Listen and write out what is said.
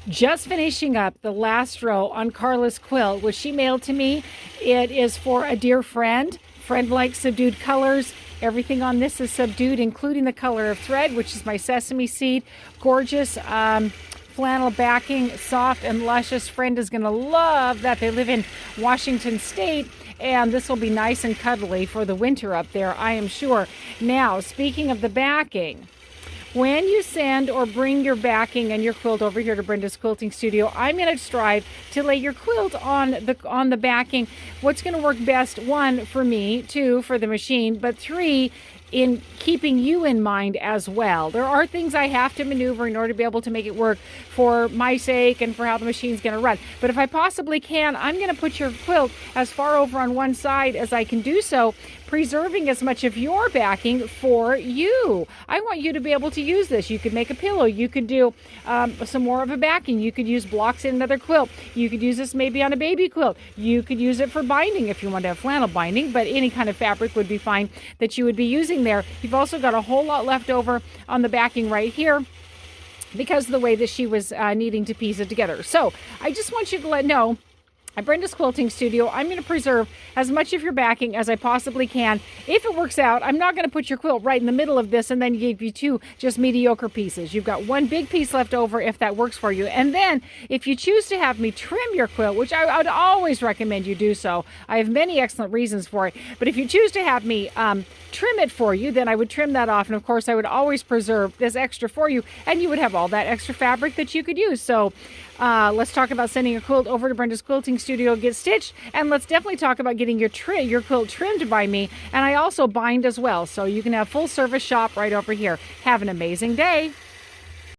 Just finishing up the last row on Carla's quilt, which she mailed to me. It is for a dear friend. Friend likes subdued colors. Everything on this is subdued, including the color of thread, which is my sesame seed. Gorgeous flannel backing, soft and luscious. Friend is going to love that. They live in Washington State, and this will be nice and cuddly for the winter up there, I am sure. Now, speaking of the backing, when you send or bring your backing and your quilt over here to Brenda's Quilting Studio, I'm going to strive to lay your quilt on the backing. What's going to work best? One, for me, two, for the machine, but three, in keeping you in mind as well. There are things I have to maneuver in order to be able to make it work for my sake and for how the machine's going to run. But if I possibly can, I'm going to put your quilt as far over on one side as I can do so, preserving as much of your backing for you. I want you to be able to use this. You could make a pillow. You could do some more of a backing. You could use blocks in another quilt. You could use this maybe on a baby quilt. You could use it for binding if you want to have flannel binding, but any kind of fabric would be fine that you would be using there. You've also got a whole lot left over on the backing right here because of the way that she was needing to piece it together. So I just want you to know, at Brenda's Quilting Studio, I'm going to preserve as much of your backing as I possibly can. If it works out, I'm not going to put your quilt right in the middle of this and then give you two just mediocre pieces. You've got one big piece left over if that works for you. And then if you choose to have me trim your quilt, which I would always recommend you do so, I have many excellent reasons for it. But if you choose to have me trim it for you, then I would trim that off. And of course, I would always preserve this extra for you, and you would have all that extra fabric that you could use. So let's talk about sending a quilt over to Brenda's Quilting Studio, get stitched, and let's definitely talk about getting your quilt trimmed by me. And I also bind as well, so you can have full service shop right over here. Have an amazing day.